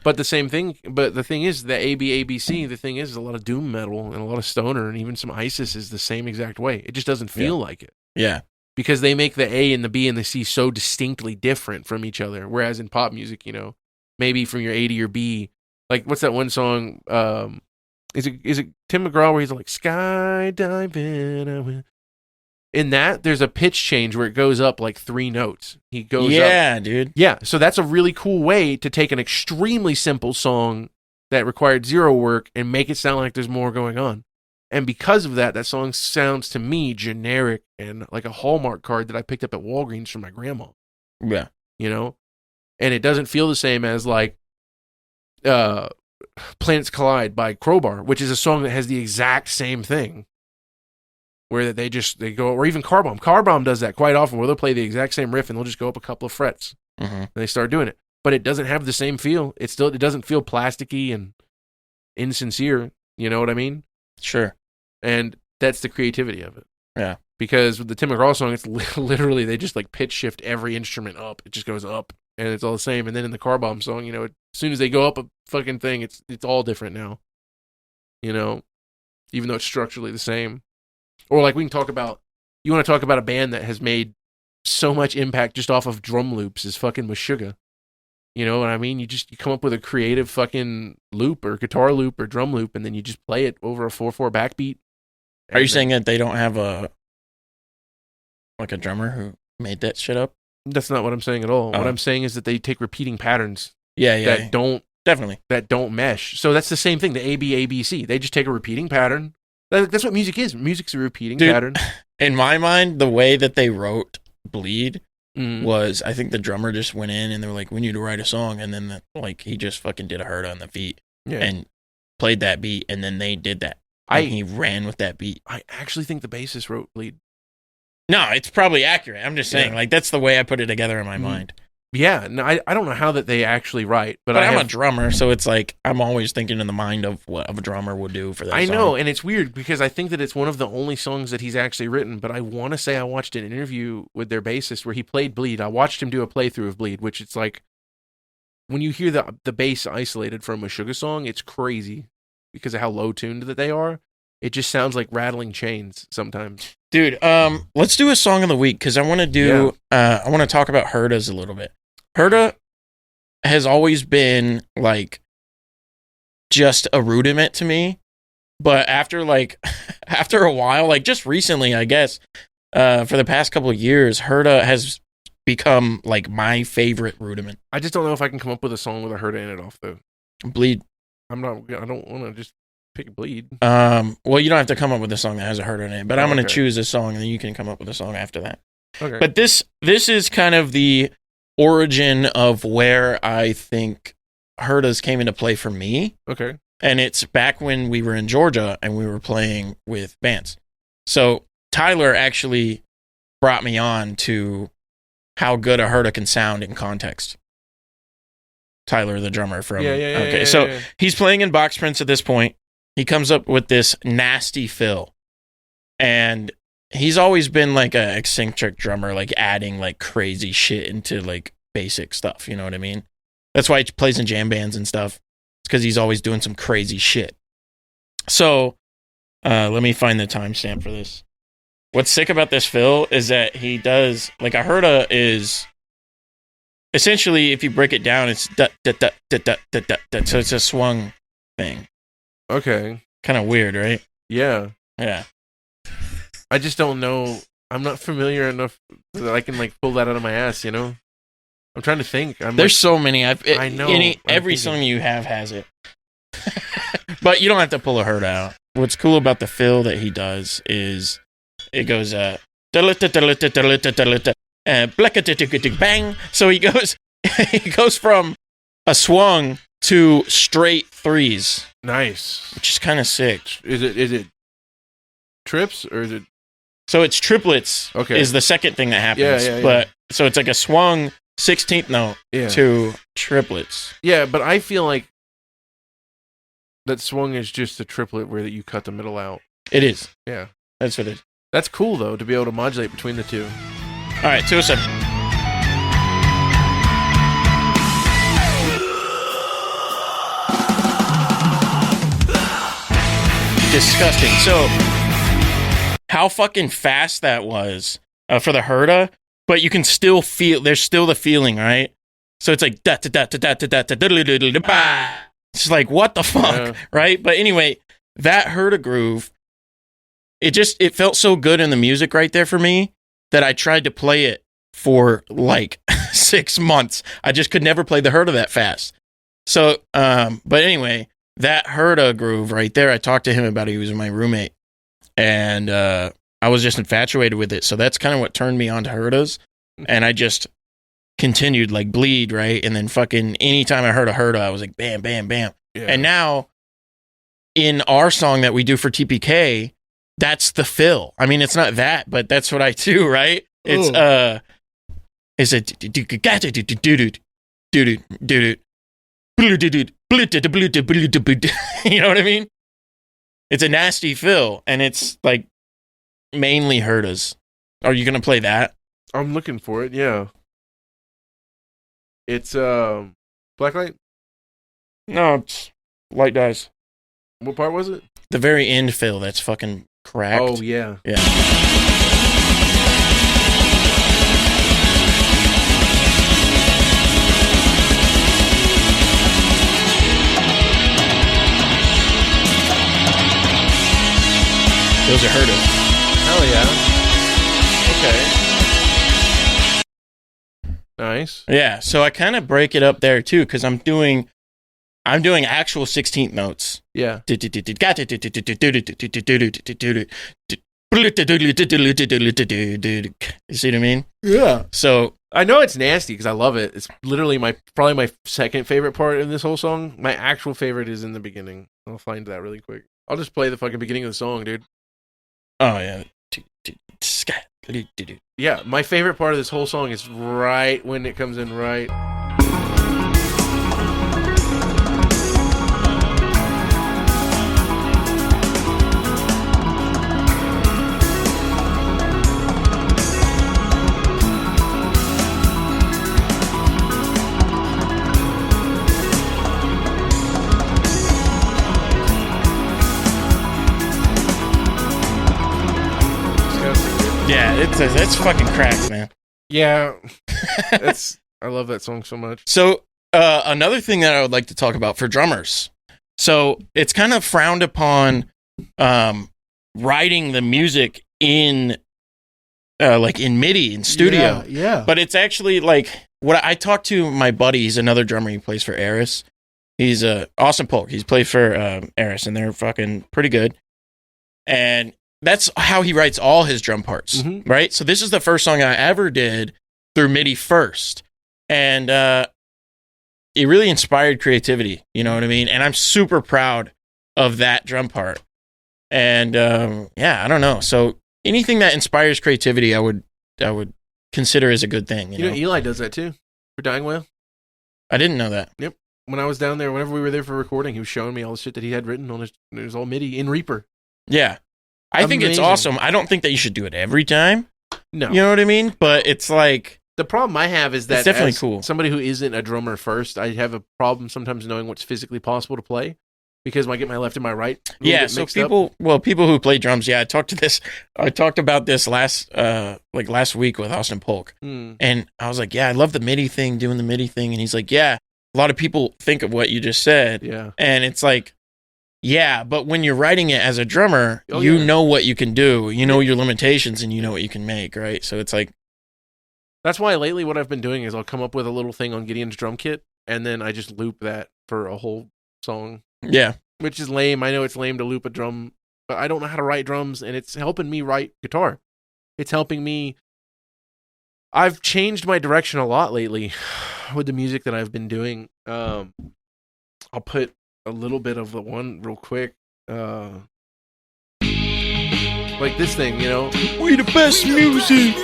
But the thing is, the ABC, the thing is a lot of doom metal and a lot of stoner and even some ISIS is the same exact way. It just doesn't feel like it. Yeah. Because they make the A and the B and the C so distinctly different from each other. Whereas in pop music, you know, maybe from your A to your B, like what's that one song? Is it Tim McGraw where he's like skydiving? In that, there's a pitch change where it goes up like 3 notes. He goes up. Yeah, dude. Yeah, so that's a really cool way to take an extremely simple song that required 0 work and make it sound like there's more going on. And because of that, that song sounds to me generic and like a Hallmark card that I picked up at Walgreens from my grandma. Yeah. You know? And it doesn't feel the same as like Planets Collide by Crowbar, which is a song that has the exact same thing. Where they go, or even Car Bomb. Car Bomb does that quite often, where they'll play the exact same riff and they'll just go up a couple of frets, and they start doing it. But it doesn't have the same feel. It doesn't feel plasticky and insincere. You know what I mean? Sure. And that's the creativity of it. Yeah. Because with the Tim McGraw song, it's literally they just like pitch shift every instrument up. It just goes up, and it's all the same. And then in the Car Bomb song, you know, as soon as they go up a fucking thing, it's all different now. You know, even though it's structurally the same. Or like we can talk about, you want to talk about a band that has made so much impact just off of drum loops is fucking Meshuggah. You know what I mean? You come up with a creative fucking loop or guitar loop or drum loop, and then you just play it over a 4/4 backbeat. Are you saying that they don't have a drummer who made that shit up? That's not what I'm saying at all. Oh. What I'm saying is that they take repeating patterns Yeah, that don't mesh. So that's the same thing. The ABC. They just take a repeating pattern. That's what music is. Music's a repeating pattern. In my mind, the way that they wrote "Bleed" was, I think the drummer just went in and they were like, "We need to write a song," and then he just fucking did a hurt on the beat and played that beat, and then they did that. And he ran with that beat. I actually think the bassist wrote "Bleed." No, it's probably accurate. I'm just saying, like, that's the way I put it together in my mind. Yeah, no, I don't know how that they actually write, but I'm a drummer, so it's like I'm always thinking in the mind of what a drummer would do for that I song. know, and it's weird because I think that it's one of the only songs that he's actually written, but I want to say I watched an interview with their bassist where he played Bleed. I watched him do a playthrough of Bleed, which it's like, when you hear the bass isolated from a Sugar song, it's crazy because of how low-tuned that they are. It just sounds like rattling chains sometimes. Dude, let's do a song of the week because I want to do. I want to talk about Herda's a little bit. Herda has always been like just a rudiment to me, but after a while, like just recently, I guess, for the past couple of years, Herda has become like my favorite rudiment. I just don't know if I can come up with a song with a Herda in it off though. Bleed. I don't want to just pick Bleed. Well, you don't have to come up with a song that has a Herda in it, but I'm going to choose a song and then you can come up with a song after that. Okay. But this is kind of the origin of where I think Herdas came into play for me. Okay. And it's back when we were in Georgia and we were playing with bands. So Tyler actually brought me on to how good a Herda can sound in context. Tyler, the drummer from... So he's playing in Box Prints at this point. He comes up with this nasty fill. And he's always been like an eccentric drummer, like adding like crazy shit into like basic stuff. You know what I mean? That's why he plays in jam bands and stuff. It's because he's always doing some crazy shit. So let me find the timestamp for this. What's sick about this fill is that he does like a Herda is essentially, if you break it down, it's da, da, da, da, da, da, da, da. So it's a swung thing. Okay. Kind of weird, right? Yeah. Yeah. I just don't know. I'm not familiar enough that I can like pull that out of my ass, you know? I'm trying to think. There's so many. I know. Every song you have has it. But you don't have to pull a Herda out. What's cool about the fill that he does is it goes bang. So he goes from a swung to straight threes. Nice. Which is kind of sick. Is it trips or is it? So it's triplets. Okay. Is the second thing that happens. Yeah. But so it's like a swung 16th note to triplets. Yeah, but I feel like that swung is just a triplet where you cut the middle out. It is. Yeah. That's what it is. That's cool though, to be able to modulate between the two. All right, 207. Disgusting. So, how fucking fast that was for the Herda, but you can still feel. There's still the feeling, right? So it's like da da da da da da da da da da. It's like what the fuck, right? But anyway, that Herda groove, it felt so good in the music right there for me that I tried to play it for like 6 months. I just could never play the Herda that fast. So, but anyway, that Herda groove right there, I talked to him about it. He was my roommate. And I was just infatuated with it. So that's kind of what turned me on to Herdas. And I just continued like Bleed, right? And then fucking anytime I heard a Herda, I was like, bam, bam, bam. Yeah. And now in our song that we do for TPK, that's the fill. I mean, it's not that, but that's what I do, right? It's is it you know what I mean? It's a nasty fill, and it's like mainly Herdas. Are you gonna play that? I'm looking for it. Yeah. It's Blacklight. No, it's Light Dies. What part was it? The very end fill. That's fucking cracked. Oh yeah. Yeah. Those are Herdas. Hell yeah. Okay. Nice. Yeah, so I kind of break it up there too because I'm doing actual 16th notes. Yeah. You see what I mean? Yeah. So I know it's nasty because I love it. It's literally probably my second favorite part in this whole song. My actual favorite is in the beginning. I'll find that really quick. I'll just play the fucking beginning of the song, dude. oh yeah. Yeah, my favorite part of this whole song is right when it comes in right. Yeah, it's fucking cracks, man. Yeah, I love that song so much. So another thing that I would like to talk about for drummers. So it's kind of frowned upon writing the music in like in MIDI in studio. Yeah. But it's actually like what I talked to my buddy. He's another drummer. He plays for Eris. He's Austin Polk. He's played for Eris, and they're fucking pretty good. And that's how he writes all his drum parts, right? So this is the first song I ever did through MIDI first. And it really inspired creativity, you know what I mean? And I'm super proud of that drum part. And yeah, I don't know. So anything that inspires creativity, I would consider as a good thing. You know, Eli does that too for Dying Whale. I didn't know that. Yep. When I was down there, whenever we were there for recording, he was showing me all the shit that he had written on his. It was all MIDI in Reaper. Yeah. I think it's awesome. I don't think that you should do it every time. No. You know what I mean? But it's like... The problem I have is that it's definitely cool. Somebody who isn't a drummer first, I have a problem sometimes knowing what's physically possible to play because I get my left and my right. Yeah, so people who play drums, I talked about this last week with Austin Polk. And I was like, yeah, I love the MIDI thing, doing the MIDI thing. And he's like, yeah, a lot of people think of what you just said. Yeah. And it's like, yeah, but when you're writing it as a drummer, you know what you can do, you know your limitations, and you know what you can make, right? So it's like... That's why lately what I've been doing is I'll come up with a little thing on Gideon's drum kit, and then I just loop that for a whole song. Yeah. Which is lame. I know it's lame to loop a drum, but I don't know how to write drums, and it's helping me write guitar. It's helping me... I've changed my direction a lot lately with the music that I've been doing. I'll put a little bit of the one real quick. Like this thing, you know? We the best music!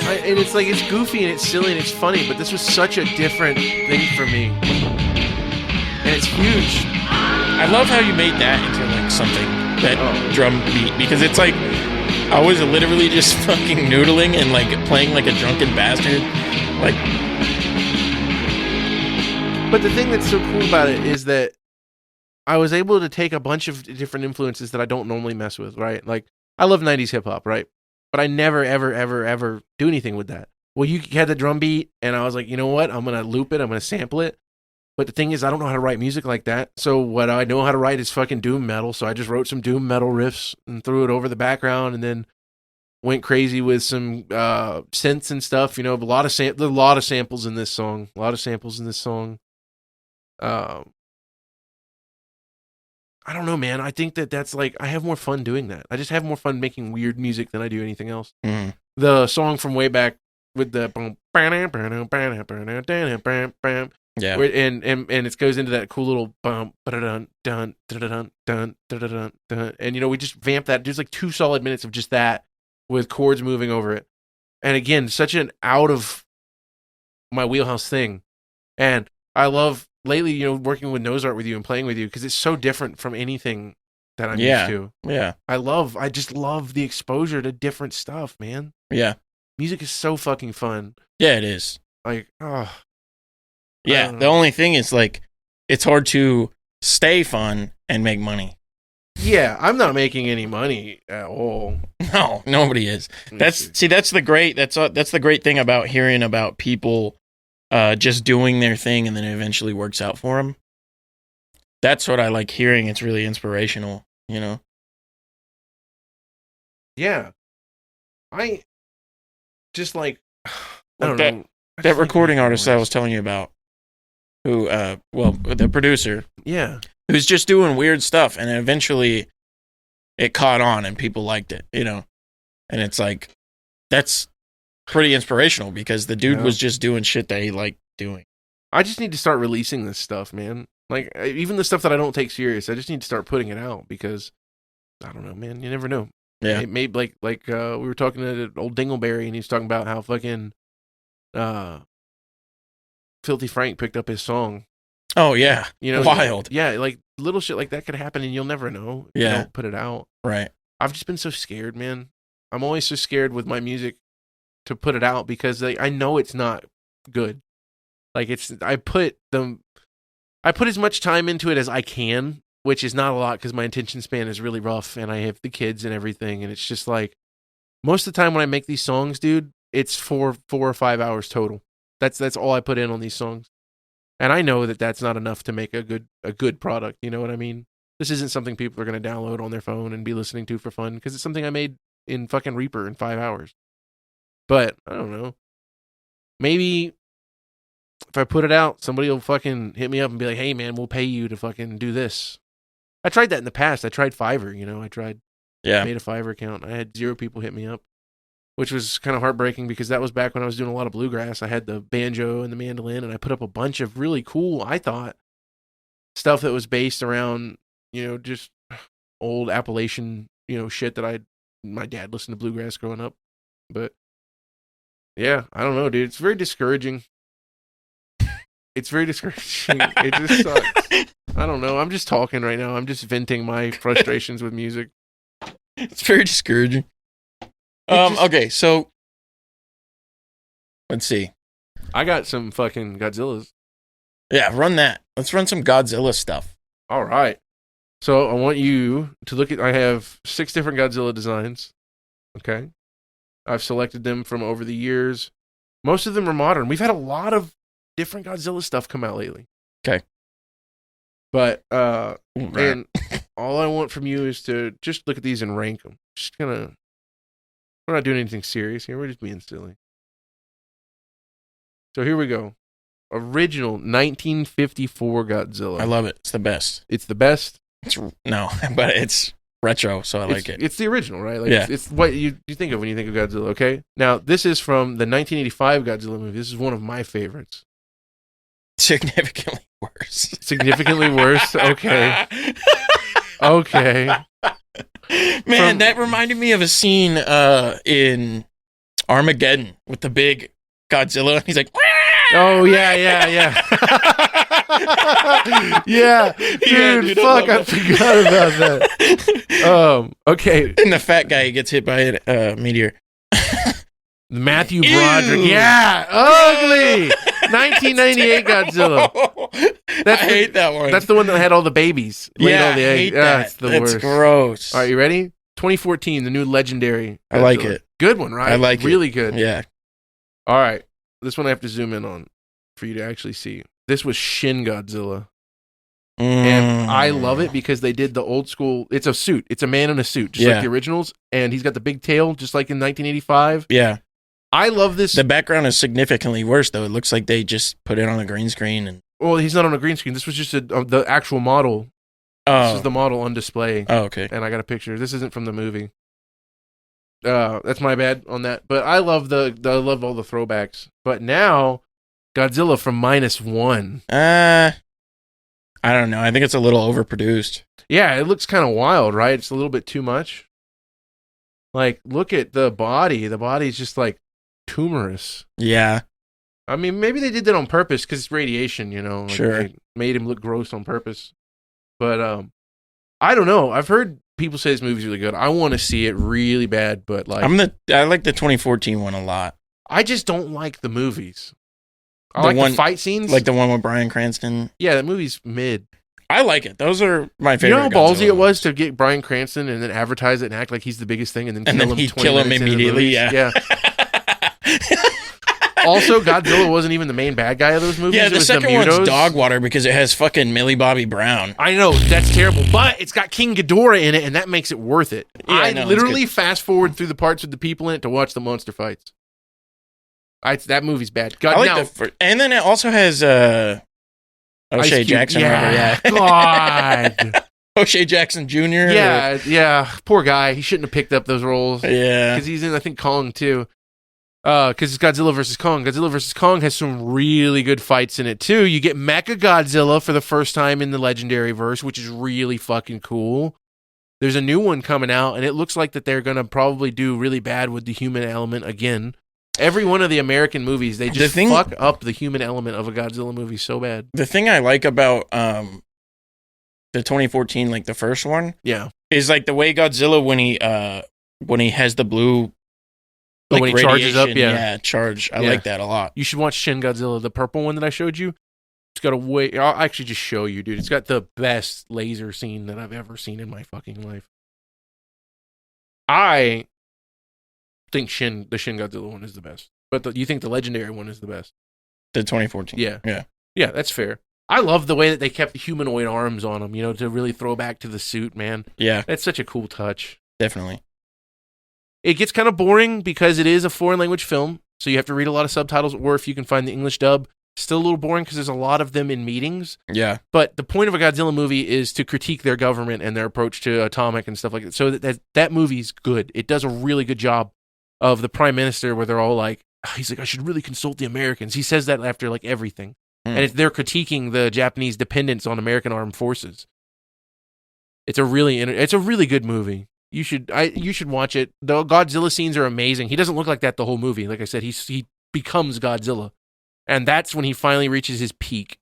And it's like, it's goofy and it's silly and it's funny, but this was such a different thing for me. And it's huge. I love how you made that into like something, that drum beat, because it's like, I was literally just fucking noodling and like playing like a drunken bastard. Like, but the thing that's so cool about it is that I was able to take a bunch of different influences that I don't normally mess with, right? Like, I love 90s hip hop, right? But I never, ever, ever, ever do anything with that. Well, you had the drum beat, and I was like, you know what? I'm going to loop it. I'm going to sample it. But the thing is, I don't know how to write music like that. So what I know how to write is fucking doom metal. So I just wrote some doom metal riffs and threw it over the background, and then went crazy with some synths and stuff. You know, a lot of samples in this song. I don't know, man. I think that's like, I have more fun doing that. I just have more fun making weird music than I do anything else. Mm. The song from way back with the yeah, and it goes into that cool little bump, dun dun dun dun dun dun, and you know, we just vamp that. There's like 2 solid minutes of just that with chords moving over it, and again, such an out of my wheelhouse thing. And I love lately, you know, working with nose art with you and playing with you because it's so different from anything that I'm used to. Yeah. I just love the exposure to different stuff, man. Yeah. Music is so fucking fun. Yeah, it is. Like, oh. Yeah, the only thing is like it's hard to stay fun and make money. Yeah, I'm not making any money at all. No, nobody is. That's the great thing about hearing about people just doing their thing and then it eventually works out for them. That's what I like hearing. It's really inspirational, you know? Yeah. I just like, I don't know. That recording artist I was telling you about, who, the producer. Yeah. Who's just doing weird stuff, and eventually it caught on and people liked it, you know? And it's like, that's pretty inspirational because the dude was just doing shit that he liked doing. I just need to start releasing this stuff, man. Like, even the stuff that I don't take serious, I just need to start putting it out because, I don't know, man, you never know. Yeah. It may, we were talking to old Dingleberry, and he was talking about how fucking Filthy Frank picked up his song. Oh, yeah. You know, wild. Yeah, like, little shit like that could happen, and you'll never know if you don't put it out. Right. I've just been so scared, man. I'm always so scared with my music to put it out because I know it's not good. Like, I put as much time into it as I can, which is not a lot because my attention span is really rough and I have the kids and everything. And it's just like, most of the time when I make these songs, dude, it's 4 or 5 hours total. That's all I put in on these songs. And I know that that's not enough to make a good product. You know what I mean? This isn't something people are going to download on their phone and be listening to for fun because it's something I made in fucking Reaper in 5 hours. But I don't know. Maybe if I put it out, somebody will fucking hit me up and be like, hey, man, we'll pay you to fucking do this. I tried that in the past. I tried Fiverr, you know. Made a Fiverr account. I had 0 people hit me up, which was kind of heartbreaking because that was back when I was doing a lot of bluegrass. I had the banjo and the mandolin, and I put up a bunch of really cool, I thought, stuff that was based around, you know, just old Appalachian, you know, shit that my dad listened to bluegrass growing up. But yeah, I don't know, dude. It's very discouraging. It's very discouraging. It just sucks. I don't know. I'm just talking right now. I'm just venting my frustrations with music. It's very discouraging. Okay, so let's see. I got some fucking Godzillas. Yeah, run that. Let's run some Godzilla stuff. All right. So I want you to look at, I have 6 different Godzilla designs. Okay. I've selected them from over the years. Most of them are modern. We've had a lot of different Godzilla stuff come out lately. Okay. But, and all I want from you is to just look at these and rank them. We're not doing anything serious here. We're just being silly. So here we go. Original 1954 Godzilla. I love it. It's the best. It's the best? No, but it's retro, so I like it. It's the original, right? Like, yeah. It's what you think of when you think of Godzilla, okay? Now, this is from the 1985 Godzilla movie. This is one of my favorites. Significantly worse. Significantly worse? Okay. Okay. Man, that reminded me of a scene in Armageddon with the big Godzilla. He's like, oh, yeah. Yeah. Dude, fuck, I forgot about that. Okay. And the fat guy gets hit by a meteor. Matthew Broderick. Yeah, ugly. 1998 Godzilla. I hate that one. That's the one that had all the babies. Yeah, all the I hate that. It's the worst. It's gross. All right, you ready? 2014, the new legendary Godzilla. I like it. Good one, right? I like really it. Good. Yeah. All right. This one I have to zoom in on for you to actually see. This was Shin Godzilla. And I love it because they did the old school. It's a suit. It's a man in a suit, just like the originals. And he's got the big tail, just like in 1985. Yeah. I love this. The background is significantly worse, though. It looks like they just put it on a green screen. Well, he's not on a green screen. This was just the actual model. Oh. This is the model on display. Oh, okay. And I got a picture. This isn't from the movie. That's my bad on that. But I love all the throwbacks. But now, Godzilla from -1. I don't know. I think it's a little overproduced. Yeah, it looks kind of wild, right? It's a little bit too much. Like, look at the body. The body's just like tumorous. Yeah. I mean, maybe they did that on purpose because it's radiation, you know. Like, sure. They made him look gross on purpose. But I don't know. I've heard people say this movie's really good. I want to see it really bad, but like I like the 2014 one a lot. I just don't like the movies. I like the fight scenes. Like the one with Bryan Cranston. Yeah, that movie's mid. I like it. Those are my favorite. You know how ballsy it was to get Bryan Cranston and then advertise it and act like he's the biggest thing and then kill him immediately. Yeah. Also, Godzilla wasn't even the main bad guy of those movies. Yeah, the second one's dog water because it has fucking Millie Bobby Brown. I know, that's terrible. But it's got King Ghidorah in it, and that makes it worth it. Yeah, I literally fast forward through the parts with the people in it to watch the monster fights. That movie's bad. God, I like now, the first, and then it also has O'Shea Jackson. Yeah. God. O'Shea Jackson Jr. Yeah. Poor guy. He shouldn't have picked up those roles. Yeah. Because he's in, I think, Kong too. Because it's Godzilla versus Kong. Godzilla versus Kong has some really good fights in it too. You get Mecha Godzilla for the first time in the Legendary verse, which is really fucking cool. There's a new one coming out, and it looks like that they're gonna probably do really bad with the human element again. Every one of the American movies, they just fuck up the human element of a Godzilla movie so bad. The thing I like about the 2014, like the first one, is like the way Godzilla when he has the blue. Like when he charges up, charge. I like that a lot. You should watch Shin Godzilla, the purple one that I showed you. It's got I'll actually just show you, dude. It's got the best laser scene that I've ever seen in my fucking life. I think the Shin Godzilla one is the best, but you think the Legendary one is the best? The 2014. Yeah. That's fair. I love the way that they kept the humanoid arms on him. To really throw back to the suit, man. Yeah, that's such a cool touch. Definitely. It gets kind of boring because it is a foreign language film, so you have to read a lot of subtitles, or if you can find the English dub, still a little boring because there's a lot of them in meetings. Yeah. But the point of a Godzilla movie is to critique their government and their approach to atomic and stuff like that. So that movie's good. It does a really good job of the prime minister where they're all like, he's like, I should really consult the Americans. He says that after like everything. And they're critiquing the Japanese dependence on American armed forces. It's a really good movie. You should watch it. The Godzilla scenes are amazing. He doesn't look like that the whole movie. Like I said, he becomes Godzilla. And that's when he finally reaches his peak.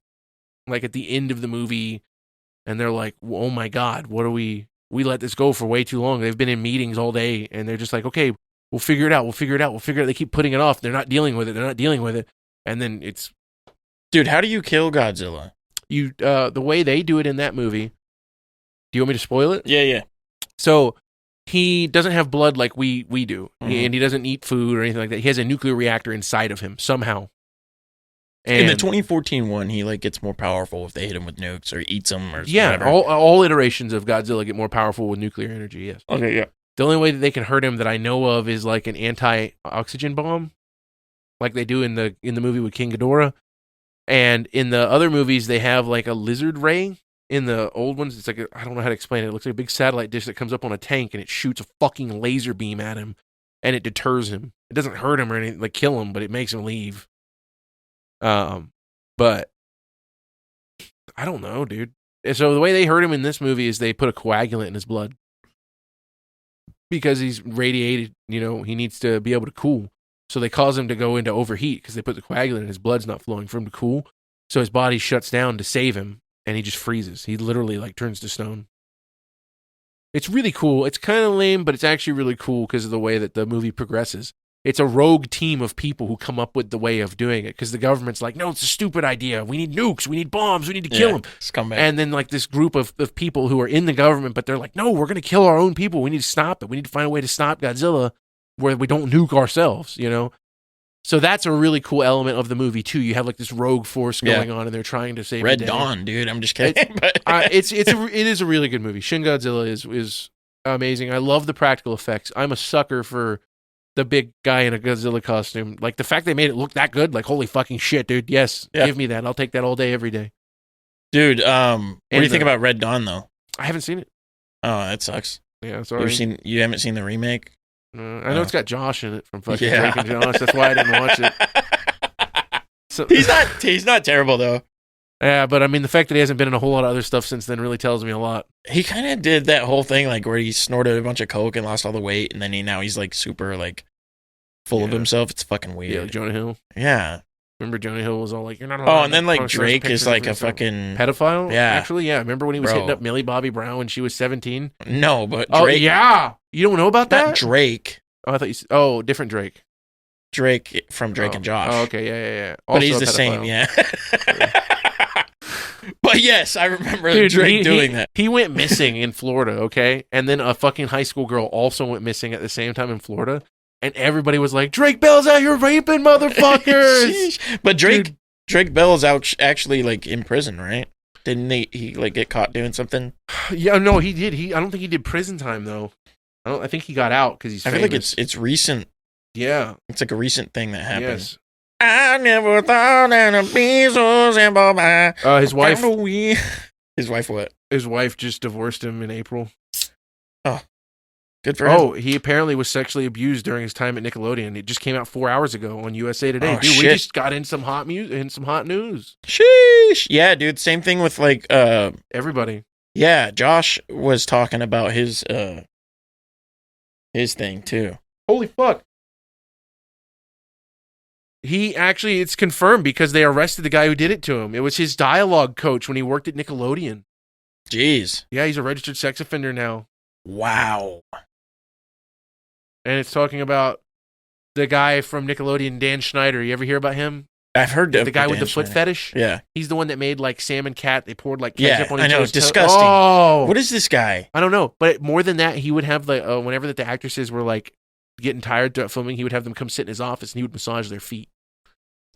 Like at the end of the movie. And they're like, oh my God, what are we let this go for way too long. They've been in meetings all day and they're just like, okay, we'll figure it out. They keep putting it off. They're not dealing with it. And then it's... Dude, how do you kill Godzilla? The way they do it in that movie. Do you want me to spoil it? Yeah. So... he doesn't have blood like we do, and he doesn't eat food or anything like that. He has a nuclear reactor inside of him somehow. And in the 2014 one, he like gets more powerful if they hit him with nukes or eats them or whatever. All iterations of Godzilla get more powerful with nuclear energy. Yes. Okay. Yeah. The only way that they can hurt him that I know of is like an anti-oxygen bomb, like they do in the movie with King Ghidorah, and in the other movies they have like a lizard ray. In the old ones, it's like, I don't know how to explain it. It looks like a big satellite dish that comes up on a tank and it shoots a fucking laser beam at him and it deters him. It doesn't hurt him or anything, like kill him, but it makes him leave. But I don't know, dude. So the way they hurt him in this movie is they put a coagulant in his blood because he's radiated, he needs to be able to cool. So they cause him to go into overheat because they put the coagulant in his blood's not flowing for him to cool. So his body shuts down to save him. And he just freezes. He literally like turns to stone. It's really cool. It's kind of lame, but it's actually really cool because of the way that the movie progresses. It's a rogue team of people who come up with the way of doing it because the government's like, no, it's a stupid idea. We need nukes. We need bombs. We need to kill them. Scumbag. And then like this group of people who are in the government, but they're like, no, we're going to kill our own people. We need to stop it. We need to find a way to stop Godzilla where we don't nuke ourselves, So that's a really cool element of the movie too. You have like this rogue force going on, and they're trying to save Red Dawn, dude. I'm just kidding. It is a really good movie. Shin Godzilla is amazing. I love the practical effects. I'm a sucker for the big guy in a Godzilla costume. Like the fact they made it look that good. Like holy fucking shit, dude. Yes, give me that. I'll take that all day, every day. Dude, what do you think about Red Dawn though? I haven't seen it. Oh, that sucks. Yeah, sorry. You haven't seen the remake? I know it's got Josh in it from fucking Drake and Josh. That's why I didn't watch it. So, he's not terrible though. Yeah, but I mean the fact that he hasn't been in a whole lot of other stuff since then really tells me a lot. He kind of did that whole thing like where he snorted a bunch of coke and lost all the weight, and then now he's like super like full of himself. It's fucking weird. Yeah, like Jonah Hill. Yeah. Remember Jonah Hill was all like, "You're not allowed." Oh, and then like Drake is like a fucking pedophile. Yeah, actually, yeah. Remember when he was hitting up Millie Bobby Brown when she was 17? No, but Drake. Oh yeah, you don't know about that? Not Drake. Oh, I thought you. Oh, different Drake. Drake from Drake and Josh. Oh, okay, yeah. Also but he's the same, yeah. But yes, I remember Drake doing that. He went missing in Florida, okay? And then a fucking high school girl also went missing at the same time in Florida. And everybody was like, Drake Bell's out here raping motherfuckers. But Drake Bell is out actually like in prison, right? Didn't he like get caught doing something? Yeah, no, he did. I don't think he did prison time though. I think he got out because he's famous. I feel like it's recent. Yeah. It's like a recent thing that happened. Yes. I never thought that it'd be so simple. His wife. His wife what? His wife just divorced him in April. Oh, good for him. Oh, he apparently was sexually abused during his time at Nickelodeon. It just came out 4 hours ago on USA Today. Oh, dude, shit. we just got in some hot some hot news. Sheesh. Yeah, dude. Same thing with like Everybody. Yeah, Josh was talking about his thing too. Holy fuck. It's confirmed because they arrested the guy who did it to him. It was his dialogue coach when he worked at Nickelodeon. Jeez. Yeah, he's a registered sex offender now. Wow. And it's talking about the guy from Nickelodeon, Dan Schneider. You ever hear about him? I've heard of the guy with Dan the foot Schneider. fetish. Yeah. He's the one that made like Sam and Cat. They poured like ketchup on each I know. other's It's disgusting. Oh, What is this guy? I don't know. But more than that, he would have the whenever that the actresses were like getting tired throughout filming, he would have them come sit in his office and he would massage their feet.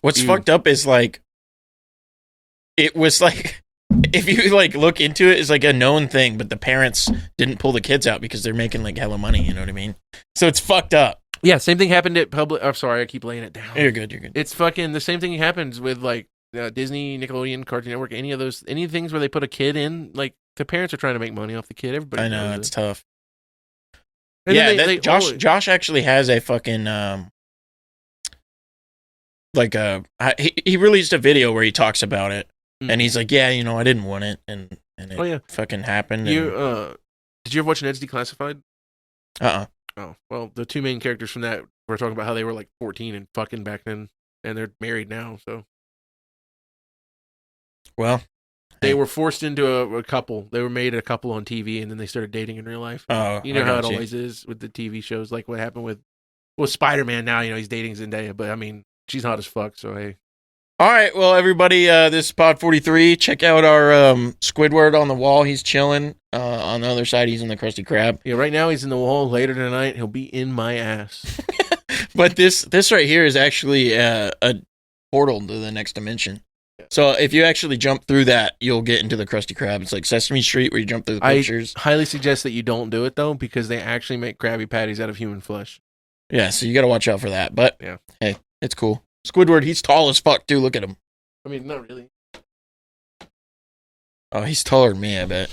What's Dude. fucked up is like, it was like, if you like look into it, it's like a known thing, but the parents didn't pull the kids out because they're making like hella money. You know what I mean? So it's fucked up. Yeah, same thing happened at public. I'm sorry, I keep laying it down. You're good. You're good. It's fucking the same thing happens with like Disney, Nickelodeon, Cartoon Network, any things where they put a kid in. Like the parents are trying to make money off the kid. Everybody, I know knows it's it. tough. And Yeah, then Josh actually has a fucking he released a video where he talks about it, and he's like, yeah, you know, I didn't want it, and it fucking happened. Did you ever watch Ned's Declassified? Oh, well, the two main characters from that were talking about how they were like 14 and fucking back then, and they're married now. So, well, they were forced into a couple. They were made a couple on TV, and then they started dating in real life. Oh, you know how it always is with the TV shows, like what happened with Spider-Man. Now, you know, he's dating Zendaya, but I mean, she's hot as fuck. So hey. All right, well, everybody, this is Pod 43. Check out our Squidward on the wall. He's chilling. On the other side, he's in the Krusty Krab. Yeah, right now he's in the wall. Later tonight, he'll be in my ass. But this right here is actually a portal to the next dimension. So if you actually jump through that, you'll get into the Krusty Krab. It's like Sesame Street where you jump through the pictures. I highly suggest that you don't do it, though, because they actually make Krabby Patties out of human flesh. Yeah, so you got to watch out for that. But yeah, hey, it's cool. Squidward, he's tall as fuck, too. Look at him. I mean, not really. Oh, he's taller than me, I bet.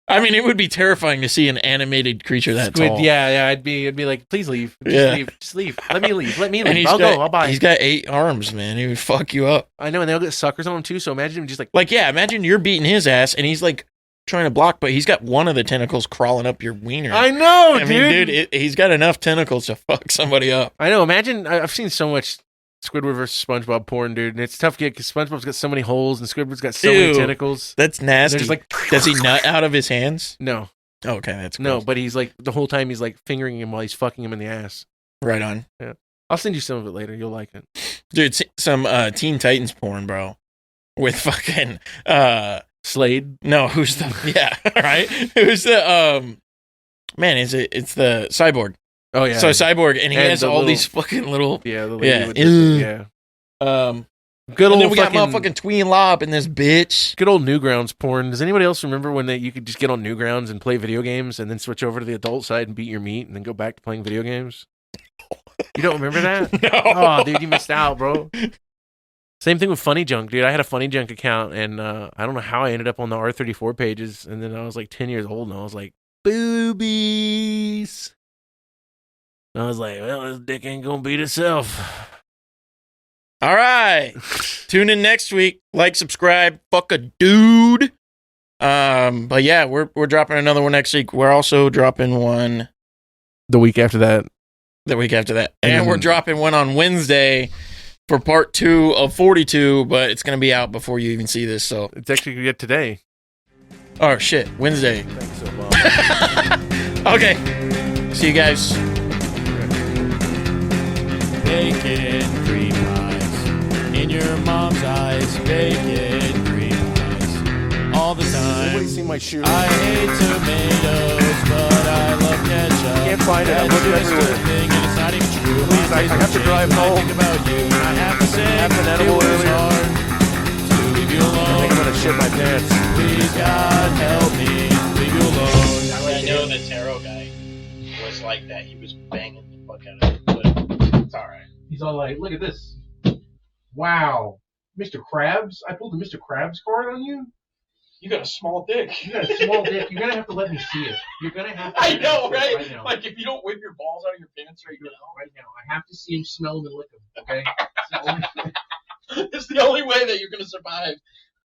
I mean, it would be terrifying to see an animated creature that tall. Yeah, I'd be like, please leave. Just leave. Let me leave. I'll go. I'll buy. He's got 8 arms, man. He would fuck you up. I know, and they'll get suckers on him too. So imagine him just imagine you're beating his ass, and he's like trying to block, but he's got one of the tentacles crawling up your wiener. I know, I mean, dude, he's got enough tentacles to fuck somebody up. I know. Imagine, I've seen so much Squidward versus SpongeBob porn, dude, and it's tough to get because SpongeBob's got so many holes and Squidward's got so many tentacles. That's nasty. There's like, does he nut out of his hands? No. Oh, okay, that's cool. No, but he's like the whole time he's like fingering him while he's fucking him in the ass. Right on. Yeah, I'll send you some of it later. You'll like it, dude. Some Teen Titans porn, bro, with fucking Slade. No, who's the right? Who's the man? It's the Cyborg. Oh yeah. So Cyborg, and he has all these fucking little the lady with the, good old. And then we got motherfucking Tween Lop in this bitch. Good old Newgrounds porn. Does anybody else remember when you could just get on Newgrounds and play video games and then switch over to the adult side and beat your meat and then go back to playing video games? You don't remember that? No. Oh, dude, you missed out, bro. Same thing with Funny Junk, dude. I had a Funny Junk account, and I don't know how I ended up on the R34 pages, and then I was like 10 years old, and I was like, boobies. And I was like, well, this dick ain't gonna beat itself. All right. Tune in next week. Like, subscribe, fuck a dude. But yeah, we're dropping another one next week. We're also dropping one the week after that. And we're dropping one on Wednesday for part 2 of 42, but it's going to be out before you even see this. So it's actually going to get today. Oh, shit. Wednesday. Thanks so much. Okay. See you guys. Bacon cream pies in your mom's eyes. Bacon cream pies all the time. Nobody seen my shoe. I hate tomatoes, but I love ketchup. Can't find it. I'm looking everywhere. Thing and it's not even true. Please, I have to drive home. I think about you. I have to say have an edible it was earlier. hard to leave you I alone. think I'm going to shit my pants. Please, God, help me. Leave you alone. I know the tarot guy was like that. He was banging the fuck out of it, but it's all right. He's all like, look at this. Wow. Mr. Krabs? I pulled a Mr. Krabs card on you? You got a small dick. You got a small dick. You're going to have to let me see it. You're going to have to I know, right? right now. Like, if you don't whip your balls out of your pants right now. Right now. I have to see him, smell him, and lick him, okay? It's the only way that you're going to survive